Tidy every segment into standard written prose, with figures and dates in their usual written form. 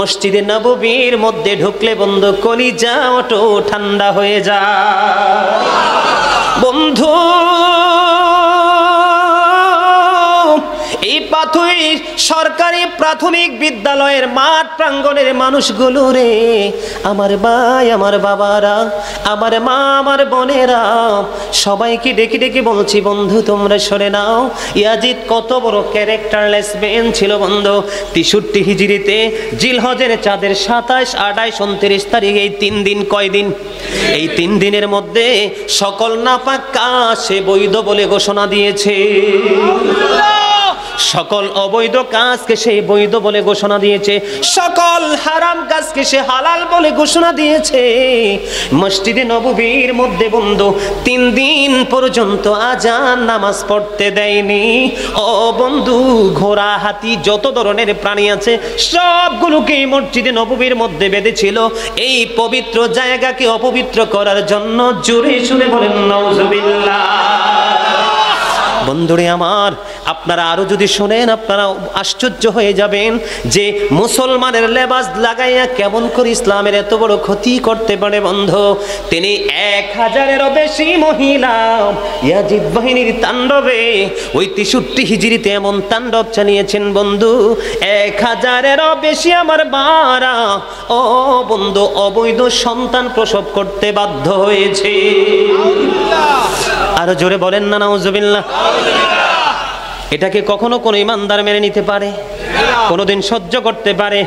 মসজিদে নববীর মধ্যে ঢুকলে বন্ধু কলিজা ওঠো ঠান্ডা হয়ে যায়। বন্ধু এই পাথুই সরকারি প্রাথমিক বিদ্যালয়ের মাঠ প্রাঙ্গণের মানুষগুলো রে, আমার ভাই আমার বাবারা, আমার মা আমার বোনেরা, সবাইকে ডেকে ডেকে বলছি বন্ধু তোমরা সরে নাও। ইয়াজিদ কত বড় ক্যারেক্টারলেস ম্যান ছিল বন্ধু। 63 হিজরিতে জিলহজের চাঁদের 27, 28, 29 তারিখ এই 3 দিন, কয়দিন? এই 3 দিনের মধ্যে সকল নাপাক কাজ সে বৈধ বলে ঘোষণা দিয়েছে। সকল অবৈধ কাজকে সে বৈধ বলে ঘোষণা দিয়েছে, সকল হারাম কাজকে সে হালাল বলে ঘোষণা দিয়েছে। মসজিদে নববীর মধ্যে বন্ধু 3 দিন পর্যন্ত আজান নামাজ পড়তে দেয়নি। ও বন্ধু, ঘোড়া হাতি যত ধরনের প্রাণী আছে সবগুলোকে মসজিদে নববীর মধ্যে বেঁধেছিল এই পবিত্র জায়গাকে অপবিত্র করার জন্য। জোরে শুনে বলেন নাউজুবিল্লাহ। বন্ধুরে আমার, আপনারা আরো যদি শোনেন আপনারা আশ্চর্য হয়ে যাবেন যে মুসলমানের লেবাস লাগাইয়া কেমন করে ইসলামের এত বড় ক্ষতি করতে পারে বন্ধু। তিনি 1000-এরও বেশি মহিলা ইয়াজিদ বাহিনীর তাণ্ডবে ওই 63 হিজরিতে এমন তাণ্ডব চালিয়েছেন বন্ধু, 1000-এরও বেশি আমার বারা ও বন্ধু অবৈধ সন্তান প্রসব করতে বাধ্য হয়েছে। আরো জোরে বলেন না নাউজুবিল্লাহ। এটাকে কখনো কোনো ইমানদার মেনে নিতে পারে? কোনোদিন সহ্য করতে পারে?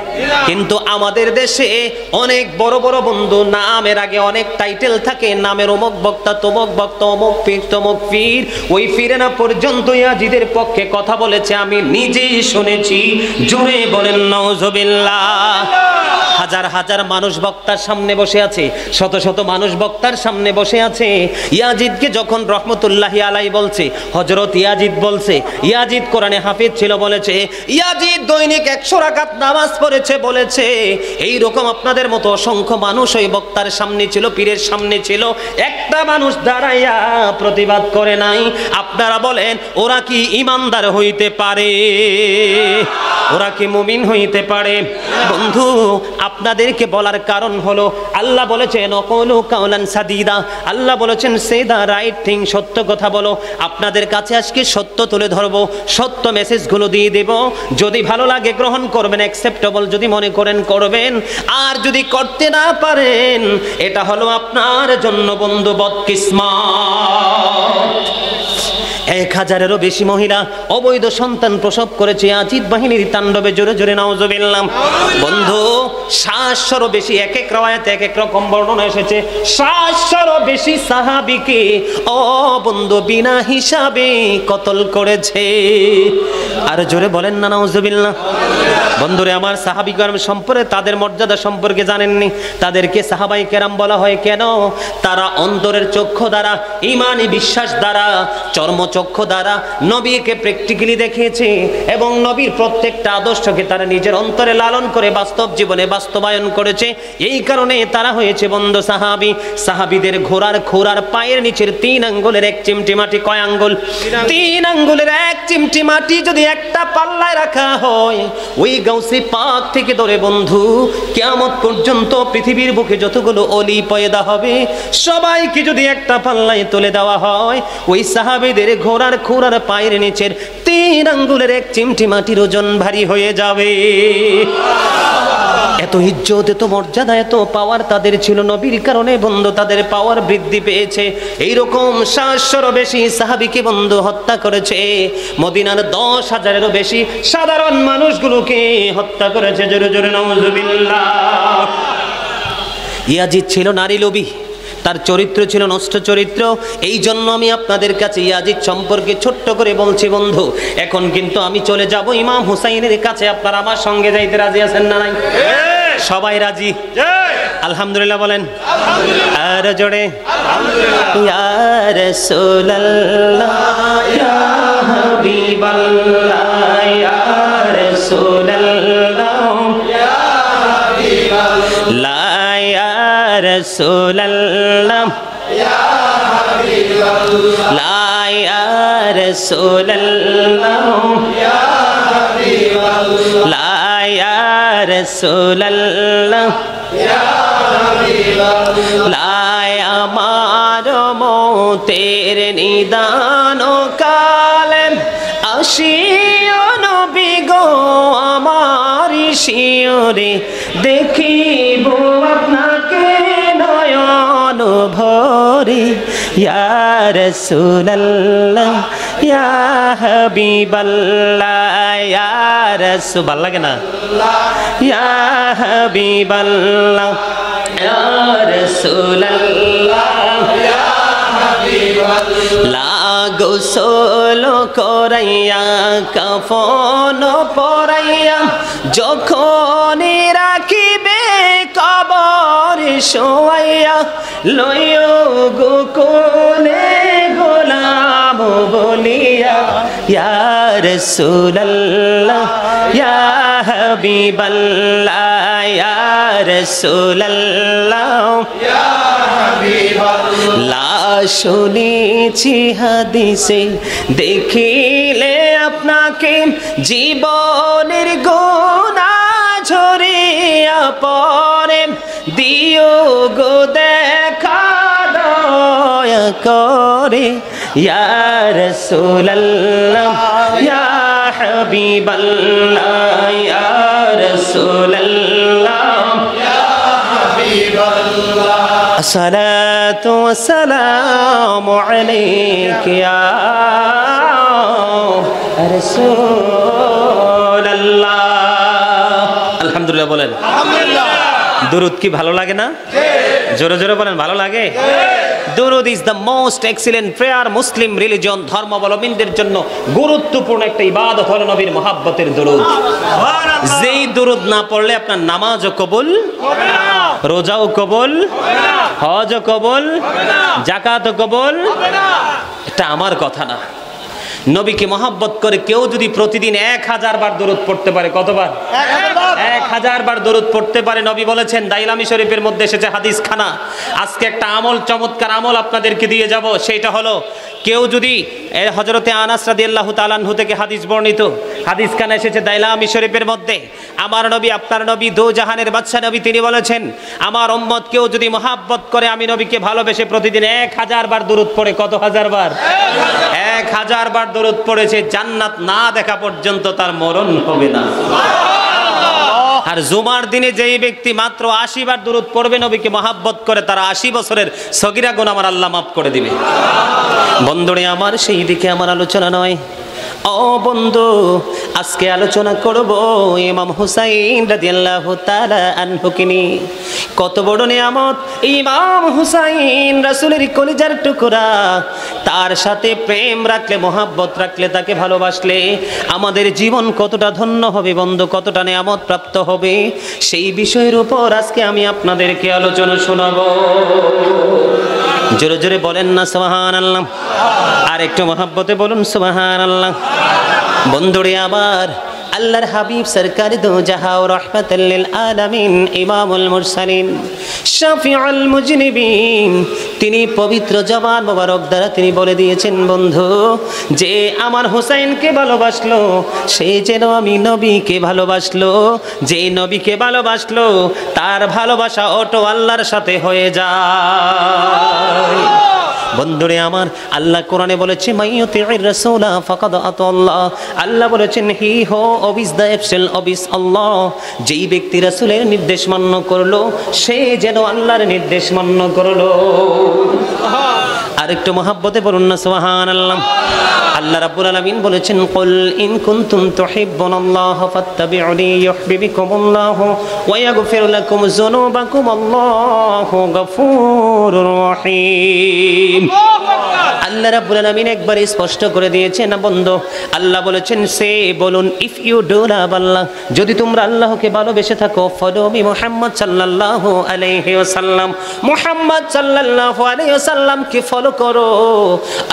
কিন্তু আমাদের দেশে অনেক বড় বড় বন্ধু নামের আগে অনেক টাইটেল থাকে, নামের অমুক বক্তা, তমুক বক্তা, অমুক পীর, তমুক পীর। ওই ফিরেনা পর্যন্ত ইয়াজিদের পক্ষে কথা বলেছে, আমি নিজেই শুনেছি। জোরে বলেন নাউজুবিল্লাহ। হাজার হাজার মানুষ বক্তার সামনে বসে আছে, শত শত মানুষ বক্তার সামনে বসে আছে। ইয়াজিদকে যখন রহমতুল্লাহি আলাইহি বলছে, হযরত ইয়াজিদ বলছে, ইয়াজিদ কোরআনে হাফিজ ছিল বলেছে, ইয়াজিদ দৈনিক 100 রাকাত নামাজ পড়েছে বলেছে। এই রকম আপনাদের মতো অসংখ্য মানুষ ওই বক্তার সামনে ছিল, পীরের সামনে ছিল, একটা মানুষ দাঁড়াইয়া প্রতিবাদ করে নাই। আপনারা বলেন ওরা কি ঈমানদার হইতে পারে? ওরা কি মুমিন হইতে পারে? বন্ধু, আপনাদেরকে বলার কারণ হলো আল্লাহ বলেছেন অকলু কাওলান সাদিদা, আল্লাহ বলেছেন সে দা রাইট থিং, সত্য কথা বলো। আপনাদের কাছে আজকে সত্য তুলে ধরবো, সত্য মেসেজগুলো দিয়ে দেব। যদি ভালো লাগে গ্রহণ করবেন, অ্যাকসেপ্টেবল যদি মনে করেন করবেন, আর যদি করতে না পারেন এটা হলো আপনার জন্য বন্ধু বদকিসমত। 1000-এরও বেশি মহিলা অবৈধ সন্তান প্রসব করেছে ইয়াজিদ বাহিনীর তাণ্ডবে। জোরে জোরে নাউজুবিল্লাহ। বন্ধু, 700-রও বেশি, এক এক রাওয়ায়াতে এক এক রকম বর্ণনা এসেছে, 700-রও বেশি সাহাবীকে ও বন্ধু বিনা হিসাবে কতল করেছে। আর জোরে বলেন না নাউজুবিল্লাহ। বন্ধুরে আমার, সাহাবী কেরাম সম্পর্কে, তাদের মর্যাদা সম্পর্কে জানেননি? তাদেরকে সাহাবায়ে কেরাম বলা হয় কেন? তারা অন্তরের চক্ষু দ্বারা, ঈমানি বিশ্বাস দ্বারা, চর্মচক্ষু দ্বারা নবীকে প্র্যাকটিক্যালি দেখিয়েছে এবং নবীর প্রত্যেকটা আদর্শকে তারা নিজের অন্তরে লালন করে বাস্তব জীবনে বাস্তবায়ন করেছে। এই কারণে তারা হয়েছে বন্ধু সাহাবী। সাহাবীদের ঘোড়ার খোরার পায়ের নিচের 3 আঙ্গুলের 1 চিমটি মাটি, কয় আঙ্গুল? 3 আঙ্গুলের 1 চিমটি মাটি যদি একটা পাল্লায় রাখা হয়, ওই গাউসে পাক থেকে ধরে বন্ধু কিয়ামত পর্যন্ত পৃথিবীর বুকে যতগুলো অলি পয়দা হবে সবাইকে যদি একটা পাল্লায় তুলে দেওয়া হয়, ওই সাহাবীদের ঘোড়ার খোরার পায়ের নিচের 3 আঙ্গুলের 1 চিমটি মাটির ওজন ভারী হয়ে যাবে। এত ইজ্জত, এত মর্যাদা, এত পাওয়ার তাদের ছিল নবীর কারণে বন্ধু, তাদের পাওয়ার বৃদ্ধি পেয়েছে। এইরকম 700-রও বেশি সাহাবীকে বন্ধু হত্যা করেছে। মদিনার 10,000-এরও বেশি সাধারণ মানুষগুলোকে হত্যা করেছে। জোরে জোরে নাউজুবিল্লাহ। ইয়াজিদ ছিল নারী লোভী, তার চরিত্র ছিল নষ্ট চরিত্র। এই জন্য আমি আপনাদের কাছে ইয়াজিদ সম্পর্কে ছোট্ট করে বলছি বন্ধু। এখন কিন্তু আমি চলে যাব ইমাম হুসাইনের কাছে। আপনারা আমার সঙ্গে যাইতে রাজি আছেন না নাই? সবাই রাজি? আলহামদুলিল্লাহ বলেন। আর জোরে ইয়া রাসূলুল্লাহ ইয়া হাবিবাল্লাহ ইয়া রাসূলুল্লাহ ইয়া হাবিবাল্লাহ ইয়া রাসূলুল্লাহ ইয়া হাবিবাল্লাহ ইয়া রাসূলুল্লাহ ইয়া হাবিবাল্লাহ ইয়া রাসূলুল্লাহ ইয়া হাবিবাল্লাহ আমার মতের নিদান কালে আসিও নবী গো আমার শিয়রে দেখিব আপনাকে নয়ন ভরে ইয়া রাসূলুল্লাহ ইয়া হাবিবাল্লাহ ইয়া রাসূল ভালো লাগে না ইয়া হাবিবাল্লাহ ইয়া রাসূলুল্লাহ ইয়া হাবিবাল্লাহ গোসল করাইয়া কাফন পরাইয়া যখন রাখিবে কবর শোয়াইয়া লইও গো কোলে গোলাম বলিয়া ইয়া রাসূলুল্লাহ ইয়া হাবিবাল্লাহ ইয়া রাসূলুল্লাহ ইয়া হাবিবাল্লাহ শুনেছি হাদিসে দেখিলে আপনাকে জীবনের গুনাহ ঝরিয়া পড়ে দিও গো দেখা দয়া করে ইয়া রাসূলুল্লাহ ইয়া হাবিবাল্লাহ ইয়া রাসূলুল্লাহ ইয়া হাবিবাল্লাহ আসসালাতু ওয়াসসালামু আলাইকা ইয়া রাসূলুল্লাহ আলহামদুলিল্লাহ বলেন আলহামদুলিল্লাহ দুরূদ কি ভালো লাগে না জোরে জোরে বলেন ভালো লাগে দুরূদ is the most excellent prayer Muslim religion ধর্মাবলম্বীদের জন্য গুরুত্বপূর্ণ একটা ইবাদত হলো নবীর মহব্বতের দুরূদ যেই দুরূদ না পড়লে আপনার নামাজও কবুল হবে না রোজাও কবুল হবে না হজও কবুল হবে না যাকাতও কবুল হবে না এটা আমার কথা না নবীকে মহব্বত করে কেউ যদি প্রতিদিন 1000 বার দরুদ পড়তে পারে কতবার 1000 বার দরুদ পড়তে পারে নবী বলেছেন দাইলামি শরীফের মধ্যে এসেছে হাদিস খানা আজকে একটা আমল চমৎকার আমল আপনাদেরকে দিয়ে যাব সেটা হলো কেউ যদি হযরতে আনাস রাদিয়াল্লাহু তাআলা আনহু থেকে হাদিস বর্ণিত হাদিস খানা এসেছে দাইলামি শরীফের মধ্যে আমার নবী আপনার নবী দো জাহানের বাদশা নবী তিনি বলেছেন আমার উম্মত কেউ যদি মহব্বত করে আমি নবীকে ভালোবেসে প্রতিদিন 1000 বার দরুদ পড়ে কত হাজার বার 1000 বার দরুদ পড়েছে জান্নাত না দেখা পর্যন্ত তার মরণ হবে না আর জুমার দিনে যেই ব্যক্তি মাত্র 80 বার দরুদ পড়বে নবীকে মহব্বত করে তার 80 বছরের সগীরা গুনাহ আমার আল্লাহ মাফ করে দিবে বন্ধুরে আমার সেই দিকে আমার আলোচনা নয় ও বন্ধু আজকে আলোচনা করব ইমাম হুসাইন রাদিয়াল্লাহু তাআলা আনহুকে নিয়ে কত বড় নিয়ামত ইমাম হুসাইন রাসূলের কলিজার টুকরা তার সাথে প্রেম রাখলে মহব্বত রাখলে তাকে ভালোবাসলে আমাদের জীবন কতটা ধন্য হবে বন্ধু কতটা নিয়ামত প্রাপ্ত হবে সেই বিষয়ের উপর আজকে আমি আপনাদেরকে আলোচনা শোনাবো জোরে জোরে বলেন না সুবহানাল্লাহ আর একটু মহব্বতে বলুন সুবহানাল্লাহ বন্ধুরে আবার আল্লাহর হাবিব সরকার দো জাহা ও রাহমাতাল লিল আলামিন ইমামুল মুরসালিন শাফিউল মুজনিবিন তিনি পবিত্র জবান মোবারক দ্বারা তিনি বলে দিয়েছেন বন্ধু যে আমার হুসাইনকে ভালোবাসলো সে যেন আমি নবীকে ভালোবাসলো যে নবীকে ভালোবাসলো তার ভালোবাসা অটো আল্লাহর সাথে হয়ে যায় বন্ধুরে আমার আল্লাহ কোরআনে বলেছে মাইয়ুতির রাসূলা ফাকাদ আতাল্লাহ আল্লাহ বলেছেন হি হো অবিস দ্য এক্সেল অবিস আল্লাহ যেই ব্যক্তি রাসূলের নির্দেশ মান্য করলো সে যেন আল্লাহর নির্দেশ মান্য করলো আরেকটু মহব্বতে বলুন না সুবহানাল্লাহ আল্লাহ রাব্বুল আলামিন বলেছেন কুল ইন কুনতুম তুহিব্বুনাল্লাহ ফাত্তাবিউনি ইউহিব্বুকুমুল্লাহু ওয়া ইয়াগফির লাকুম যুনুবাকুম আল্লাহু গফুরুর রহিম আল্লাহ রাব্বুল আলামিন একবার স্পষ্ট করে দিয়েছেন না বন্ধু আল্লাহ বলেছেন সে বলুন ইফ ইউ ডু লাভ আল্লাহ যদি তোমরা আল্লাহকে ভালোবেসে থাকো ফলো মি মুহাম্মদ সাল্লাল্লাহু আলাইহি ওয়াসাল্লাম মুহাম্মদ সাল্লাল্লাহু আলাইহি ওয়াসাল্লামকে ফলো করো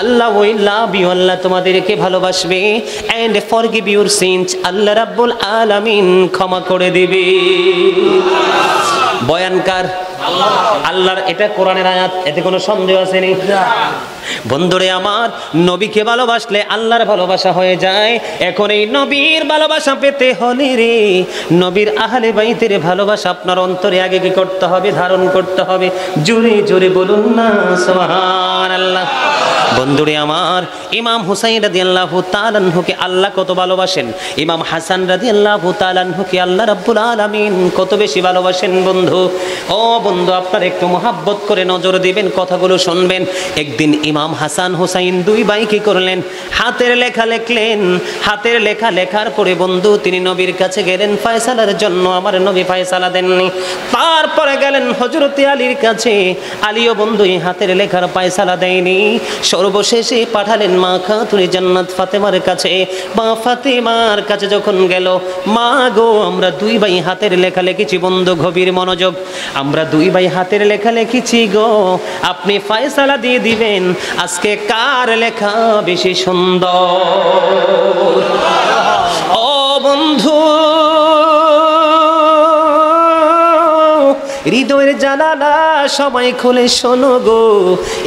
আল্লাহ উইল লাভ ইউ আল্লাহ তোমাদেরকে ভালোবাসবে এন্ড ফরগিভ ইউর সিনস আল্লাহ রাব্বুল আলামিন ক্ষমা করে দিবে বয়ানকার আল্লাহর, এটা কোরআনের আয়াত, এতে কোনো সন্দেহ আছে নি? বন্ধুরে আমার, নবীকে ভালোবাসলে আল্লাহর ভালোবাসা হয়ে যায়। এখন এই নবীর ভালোবাসা পেতে হলে রে, নবীর আহলে বাইতের ভালোবাসা আপনার অন্তরে আগে কি করতে হবে? ধারণ করতে হবে। জোরে জোরে বলুন না সুবহানাল্লাহ। বন্ধুরে আমার, ইমাম হুসাইন রাদিয়াল্লাহু তাআলা আনহুকে আল্লাহ কত ভালোবাসেন, ইমাম হাসান রাদিয়াল্লাহু তাআলা আনহুকে আল্লাহ রাব্বুল আলামিন কত বেশি ভালোবাসেন। বন্ধু, ও বন্ধু, আপনারা একটু মহাব্বত করে নজর দিবেন, কথাগুলো শুনবেন। একদিন ইমাম হাসান হুসাইন দুই ভাই কি করলেন? হাতের লেখা লিখলেন। হাতের লেখা লেখার পরে বন্ধু তিনি নবীর কাছে গেলেন ফয়সালার জন্য। আমার নবী ফয়সালা দেননি। তারপরে গেলেন হযরত আলীর কাছে। আলীও বন্ধু এই হাতের লেখার ফয়সালা দেয়নি। সর্বশেষে পাঠালেন মা খাতুন জান্নাত ফাতেমার কাছে। মা ফাতেমার কাছে যখন গেল, মা গো, আমরা দুই ভাই হাতের লেখা লিখেছি। বন্ধু গভীর মনোযোগ, আমরা দুই ভাই হাতের লেখা লিখেছি গো, আপনি ফয়সালা দিয়ে দিবেন আজকে কার লেখা বেশি সুন্দর। ও বন্ধু, হৃদয়ের জানালা সবাই খুলে শোনো গো,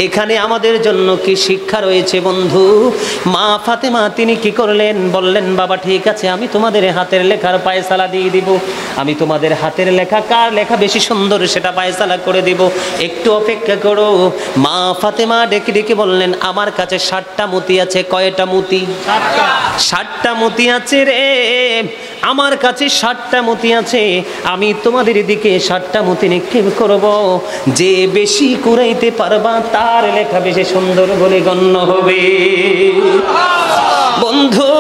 এখানে আমাদের জন্য কি শিক্ষা রয়েছে বন্ধু। মা ফাতেমা তিনি কি করলেন? বললেন, বাবা ঠিক আছে, আমি তোমাদের হাতের লেখার ফয়সালা দিয়ে দিব। আমি তোমাদের হাতের লেখা কার লেখা বেশি সুন্দর সেটা ফয়সালা করে দিব, একটু অপেক্ষা করো। মা ফাতেমা ডেকে ডেকে বললেন, আমার কাছে 60টা মতি আছে। কয়টা মতি? 60টা মতি আছে রে, আমার কাছে 60টা মতি আছে। আমি তোমাদের দিকে 60টা মতি নিক্ষেপ করব। যে বেশি কুড়াইতে পারবা তার লেখা বেশি সুন্দর বলে গণ্য হবে। বন্ধু,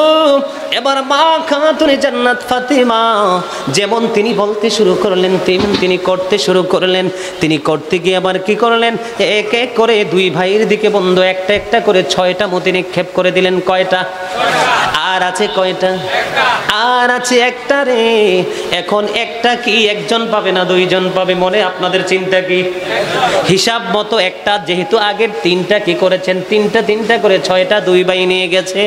এবার মা খাতুন জান্নাত ফাতেমা যেমন তিনি বলতে শুরু করলেন তেমন তিনি করতে শুরু করলেন। তিনি করতে গিয়ে আবার কি করলেন? এক এক করে দুই ভাইয়ের দিকে বন্ধু একটা একটা করে 6টা মতি নিক্ষেপ করে দিলেন। কয়টা? আর আছে কয়টা? আর আছে একটা রে। এখন একটা কি একজন পাবে না দুইজন পাবে? মনে আপনাদের চিন্তা কি? হিসাব মতো একটা, যেহেতু আগের 3টা কি করেছেন, 3টা করে 6টা দুই ভাই নিয়ে গেছে।